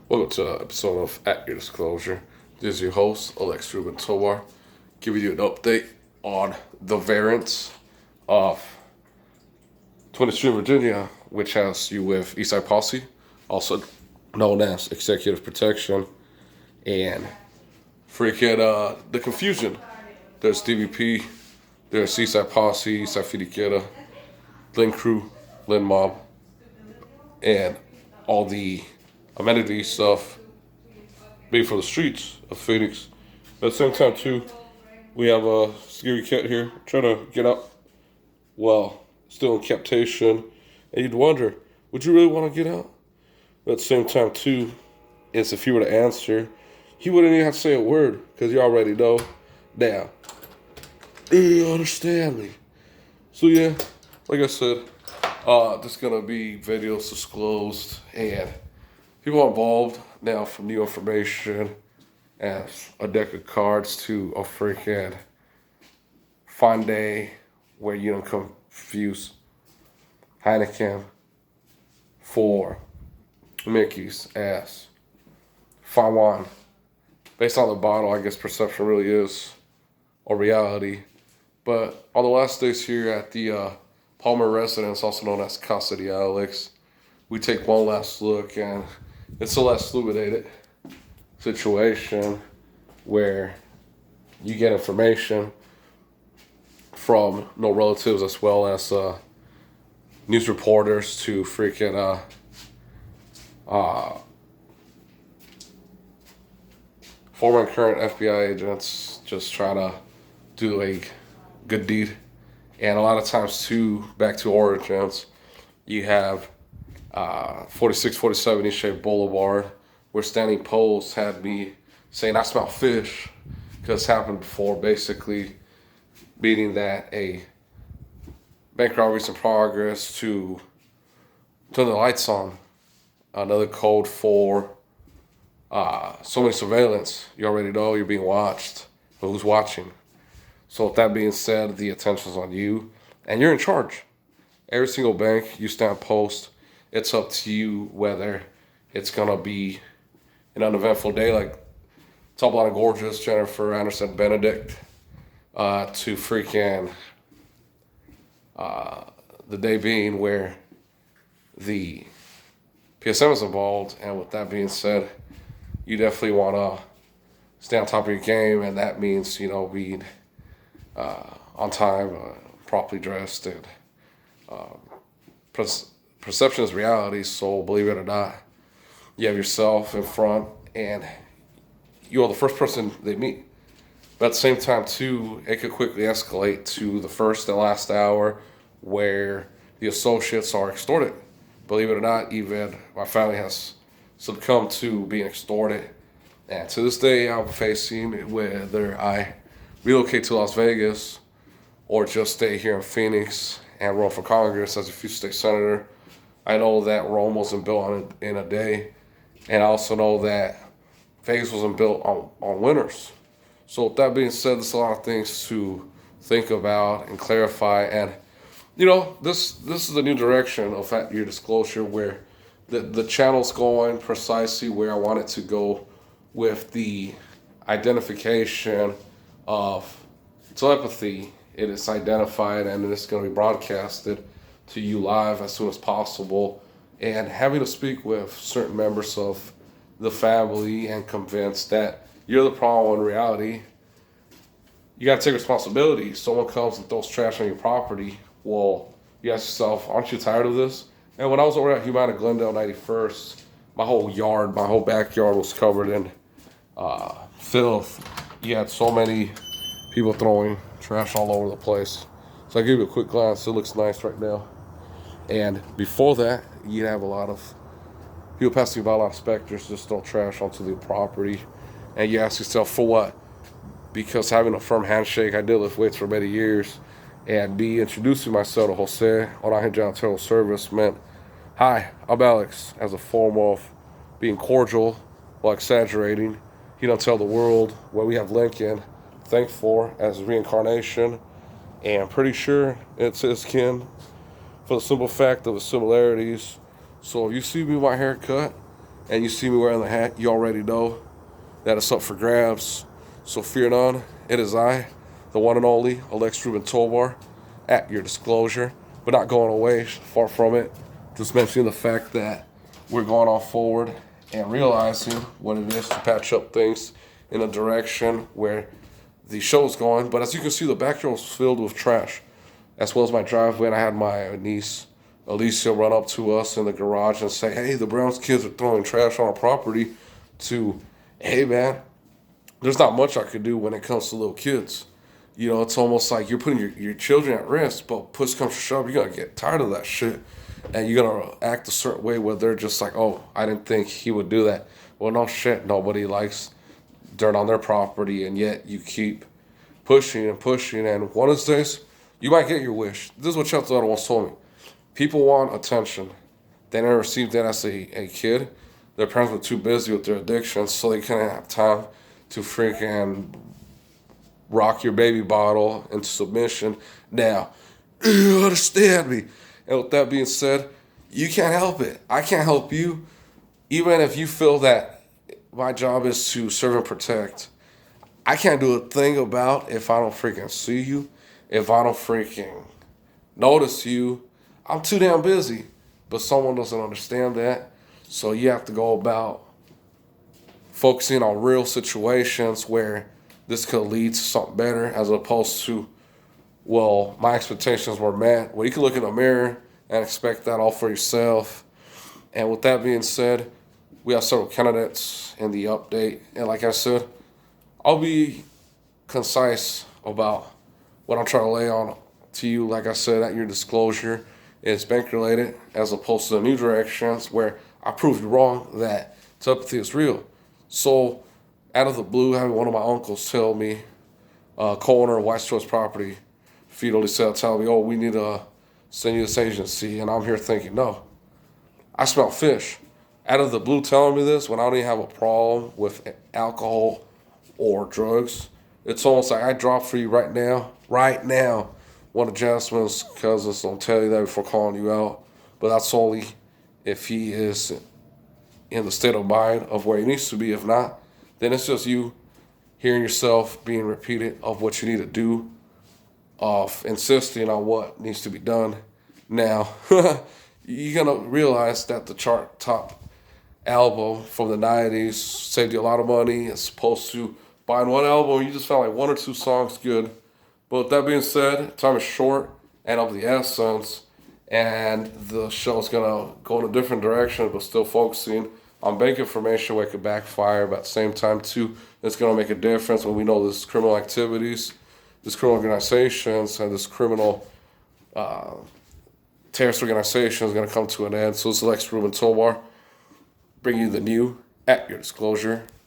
Welcome to an episode of At Your Disclosure. This is your host, Alex Ruben Tovar, giving you an update on the variants of 20th Street, Virginia, which has you with Eastside Posse, also known as Executive Protection, and the confusion. There's DVP, there's Eastside Posse, Eastside Finiquera, Lynn Crew, Lynn Mob, and all the amenity stuff made for the streets of Phoenix. At the same time, too, we have a scary cat here trying to get out. Well, still in captation, and you'd wonder, would you really want to get out? But at the same time, too, is if he were to answer, he wouldn't even have to say a word because you already know. Now, do you understand me? So yeah, like I said, there's gonna be videos disclosed and people involved now from new information as a deck of cards to a freaking fun day where you don't confuse Heineken for Mickey's as fine wine. Based on the bottle, I guess perception really is a reality. But on the last days here at the Palmer residence, also known as Casa de Alex, we take one last look, and it's a less illuminated situation where you get information from no relatives as well as news reporters to freaking former and current FBI agents just trying to do a good deed. And a lot of times too, back to origins, you have 4647 East Shade Boulevard, where Standing Post had me saying I smell fish, because it's happened before, basically meaning that a bank robbery's in progress to turn the lights on. Another code for so many surveillance. You already know you're being watched, but who's watching? So with that being said, the attention's on you, and you're in charge. Every single bank, you stand post. It's up to you whether it's gonna be an uneventful day like Top Line Gorgeous, Jennifer Anderson Benedict, to freaking the day being where the PSM is involved. And with that being said, you definitely want to stay on top of your game, and that means being on time, properly dressed, and perception is reality. So believe it or not, you have yourself in front, and you are the first person they meet. But at the same time, too, it could quickly escalate to the first and last hour where the associates are extorted. Believe it or not, even my family has succumbed to being extorted. And to this day, I'm facing whether I relocate to Las Vegas or just stay here in Phoenix and run for Congress as a future state senator. I know that Rome wasn't built in a day. And I also know that Vegas wasn't built on winners. So with that being said, there's a lot of things to think about and clarify. And, this is a new direction of At Your Disclosure, where the channel's going precisely where I want it to go with the identification of telepathy. It is identified and it's going to be broadcasted to you live as soon as possible. And having to speak with certain members of the family and convince that you're the problem in reality, you got to take responsibility. Someone comes and throws trash on your property. Well, you ask yourself, aren't you tired of this? And when I was over at Humana Glendale 91st, my whole yard, my whole backyard was covered in filth. You had so many people throwing trash all over the place. So I give you a quick glance. It looks nice right now. And before that, you'd have a lot of people passing by, a lot of inspectors just throw trash onto the property. And you ask yourself, for what? Because having a firm handshake, I did lift weights for many years, and me introducing myself to Jose on our janitorial service meant, hi, I'm Alex, as a form of being cordial while exaggerating. You don't tell the world what we have Lincoln thanked for as reincarnation, and I'm pretty sure it's his kin for the simple fact of the similarities. So if you see me with my haircut, and you see me wearing the hat, you already know that it's up for grabs. So fear none, it is I, the one and only Alex Ruben Tovar, at your disclosure, but not going away, far from it. Just mentioning the fact that we're going on forward and realizing what it is to patch up things in a direction where the show's going. But as you can see, the backyard was filled with trash, as well as my driveway. And I had my niece Alicia run up to us in the garage and say, "Hey, the Browns kids are throwing trash on our property." To, hey man, there's not much I could do when it comes to little kids. You know, it's almost like you're putting your children at risk, but push comes to shove, you're gonna get tired of that shit. And you're gonna act a certain way where they're just like, oh, I didn't think he would do that. Well, no shit, nobody likes dirt on their property, and yet you keep pushing and pushing, and one of these days, you might get your wish. This is what Chelsea Otto once told me. People want attention. They never received that as a kid. Their parents were too busy with their addictions, so they couldn't have time to freaking rock your baby bottle into submission. Now, you understand me. And with that being said, you can't help it. I can't help you. Even if you feel that my job is to serve and protect, I can't do a thing about if I don't freaking see you, if I don't freaking notice you. I'm too damn busy. But someone doesn't understand that. So you have to go about focusing on real situations where this could lead to something better, as opposed to, well, my expectations were met. Well, you can look in the mirror and expect that all for yourself. And with that being said, we have several candidates in the update. And like I said, I'll be concise about what I'm trying to lay on to you. Like I said, at your disclosure, it's bank related, as opposed to the new directions where I proved you wrong that telepathy is real. So, out of the blue, having one of my uncles tell me, co-owner of White's Choice Property, Fidelity said, tell me, oh, we need to send you this agency. And I'm here thinking, no, I smell fish. Out of the blue telling me this when I don't even have a problem with alcohol or drugs. It's almost like I drop for you right now. Right now. One of Jasmine's cousins don't tell you that before calling you out. But that's only if he is in the state of mind of where he needs to be. If not, then it's just you hearing yourself being repeated of what you need to do, of insisting on what needs to be done. Now, you're going to realize that the chart top album from the 90s saved you a lot of money as opposed to buying one album. You just found like one or two songs good. But with that being said, time is short and of the essence, and the show's going to go in a different direction, but still focusing on bank information where it could backfire, but at the same time, too, it's going to make a difference when we know this criminal activities, this criminal organizations, and this criminal terrorist organization is going to come to an end. So this is Alex Ruben Tovar, bringing you the new at your disclosure.